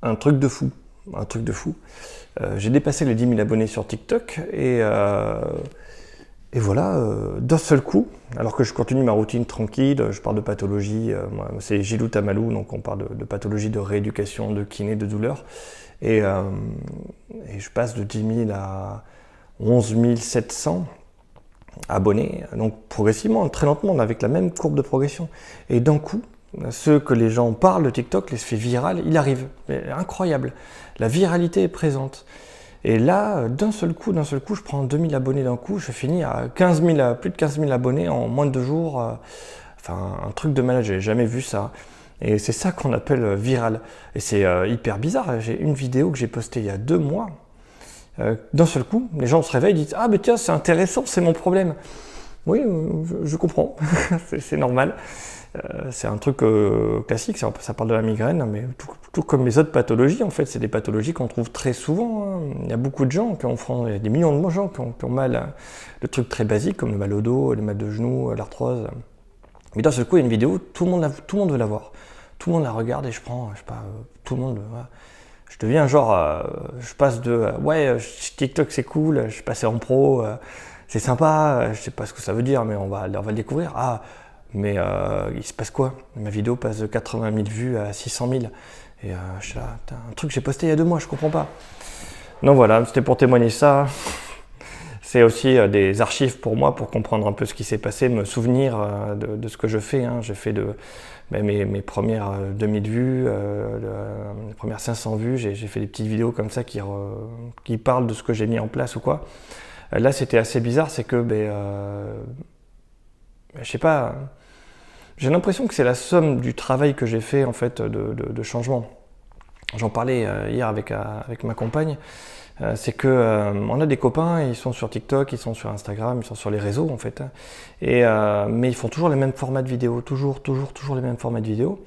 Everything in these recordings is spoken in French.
un truc de fou, un truc de fou. J'ai dépassé les 10 000 abonnés sur TikTok et voilà, d'un seul coup, alors que je continue ma routine tranquille, je parle de pathologie, c'est Gilou Tamalou, donc on parle de pathologie, de rééducation, de kiné, de douleur, et je passe de 10 000 à 11 700 abonnés, donc progressivement, très lentement, avec la même courbe de progression. Et d'un coup, ce que les gens parlent de TikTok, l'effet viral, il arrive. Incroyable. La viralité est présente. Et là, d'un seul coup, je prends 2000 abonnés d'un coup, je finis à plus de 15 000 abonnés en moins de 2 jours. Enfin, un truc de malade, j'ai jamais vu ça. Et c'est ça qu'on appelle viral. Et c'est hyper bizarre. J'ai une vidéo que j'ai postée il y a 2 mois. D'un seul coup, les gens se réveillent et disent « Ah, mais tiens, c'est intéressant, c'est mon problème. » Oui, je comprends, c'est normal. C'est un truc classique, ça parle de la migraine, mais tout comme les autres pathologies, en fait, c'est des pathologies qu'on trouve très souvent. Hein. Il y a beaucoup de gens il y a des millions de gens qui ont mal, de trucs très basiques comme le mal au dos, le mal de genou, l'arthrose. Mais d'un seul coup, il y a une vidéo, tout le monde veut la voir. Tout le monde la regarde et je prends, je sais pas, tout le monde... Voilà. Je deviens genre, je passe de ouais, TikTok c'est cool, je suis passé en pro, c'est sympa, je sais pas ce que ça veut dire, mais on va le découvrir. Ah, mais il se passe quoi? Ma vidéo passe de 80 000 vues à 600 000. Et je suis là, un truc que j'ai posté il y a 2 mois, je comprends pas. Donc voilà, c'était pour témoigner ça. C'est aussi des archives pour moi, pour comprendre un peu ce qui s'est passé, me souvenir de ce que je fais. Hein. J'ai fait mes premières 2000 vues, les premières 500 vues, j'ai fait des petites vidéos comme ça qui parlent de ce que j'ai mis en place ou quoi. Là, c'était assez bizarre, c'est que, je sais pas, j'ai l'impression que c'est la somme du travail que j'ai fait en fait de changement. J'en parlais hier avec ma compagne. C'est que on a des copains, ils sont sur TikTok, ils sont sur Instagram, ils sont sur les réseaux en fait, hein. Mais ils font toujours les mêmes formats de vidéos, toujours les mêmes formats de vidéos.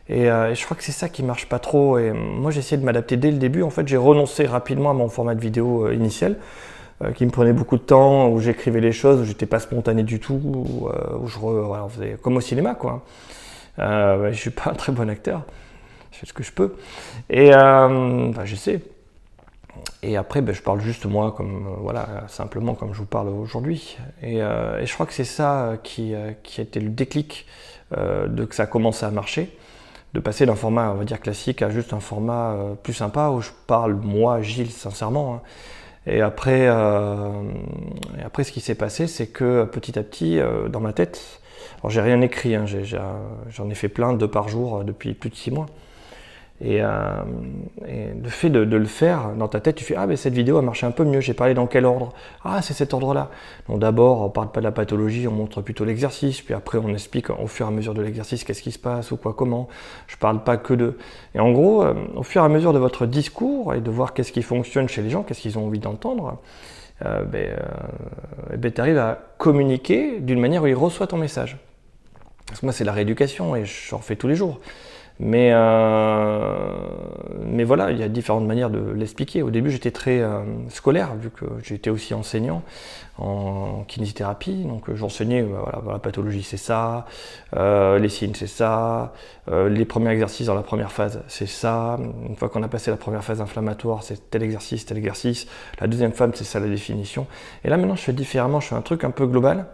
Et je crois que c'est ça qui marche pas trop. Et moi j'ai essayé de m'adapter dès le début. En fait j'ai renoncé rapidement à mon format de vidéo initial, qui me prenait beaucoup de temps, où j'écrivais les choses, où j'étais pas spontané du tout, où voilà, on faisait comme au cinéma quoi. Je suis pas un très bon acteur, je fais ce que je peux. Et j'essaie. Et après, je parle juste moi, voilà, simplement comme je vous parle aujourd'hui. Et je crois que c'est ça qui a été le déclic que ça a commencé à marcher, de passer d'un format, on va dire classique, à juste un format plus sympa où je parle moi, Gilles, sincèrement. Hein. Et après, ce qui s'est passé, c'est que petit à petit, dans ma tête, alors j'ai rien écrit, hein, j'en ai fait plein, 2 par jour depuis plus de 6 mois. Et le fait de le faire, dans ta tête, tu fais « Ah, mais cette vidéo a marché un peu mieux, j'ai parlé dans quel ordre? Ah, c'est cet ordre-là. » Donc d'abord, on parle pas de la pathologie, on montre plutôt l'exercice, puis après on explique au fur et à mesure de l'exercice qu'est-ce qui se passe, ou quoi, comment. Je parle pas que de... Et en gros, au fur et à mesure de votre discours, et de voir qu'est-ce qui fonctionne chez les gens, qu'est-ce qu'ils ont envie d'entendre, tu arrives à communiquer d'une manière où ils reçoivent ton message. Parce que moi, c'est la rééducation, et j'en fais tous les jours. Mais voilà, il y a différentes manières de l'expliquer. Au début, j'étais très scolaire, vu que j'étais aussi enseignant en kinésithérapie. Donc j'enseignais, voilà, la pathologie c'est ça, les signes c'est ça, les premiers exercices dans la première phase c'est ça. Une fois qu'on a passé la première phase inflammatoire, c'est tel exercice, tel exercice. La deuxième phase, c'est ça la définition. Et là maintenant, je fais différemment, je fais un truc un peu global,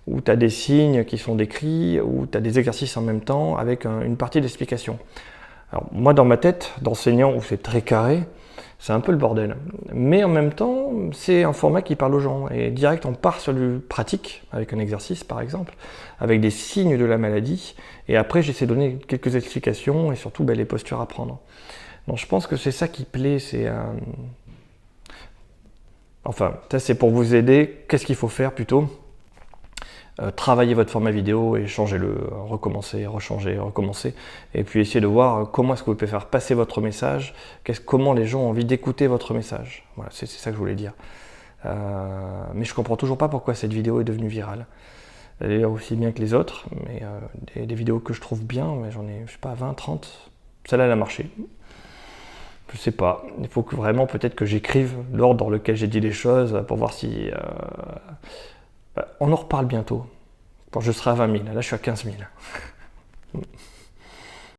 où tu as des signes qui sont décrits, où tu as des exercices en même temps, avec une partie d'explication. Alors moi, dans ma tête d'enseignant, où c'est très carré, c'est un peu le bordel. Mais en même temps, c'est un format qui parle aux gens. Et direct, on part sur du pratique, avec un exercice par exemple, avec des signes de la maladie. Et après, j'essaie de donner quelques explications et surtout les postures à prendre. Donc je pense que c'est ça qui plaît, Enfin, ça c'est pour vous aider. Qu'est-ce qu'il faut faire plutôt ? Travailler votre format vidéo et changez-le, recommencer, rechanger, recommencer, et puis essayer de voir comment est-ce que vous pouvez faire passer votre message, comment les gens ont envie d'écouter votre message. Voilà, c'est ça que je voulais dire. Mais je comprends toujours pas pourquoi cette vidéo est devenue virale. Elle est aussi bien que les autres, mais des vidéos que je trouve bien, mais j'en ai, je sais pas, 20, 30. Celle-là, elle a marché. Je sais pas, il faut que vraiment peut-être que j'écrive l'ordre dans lequel j'ai dit les choses pour voir si... on en reparle bientôt, quand je serai à 20 000, là je suis à 15 000.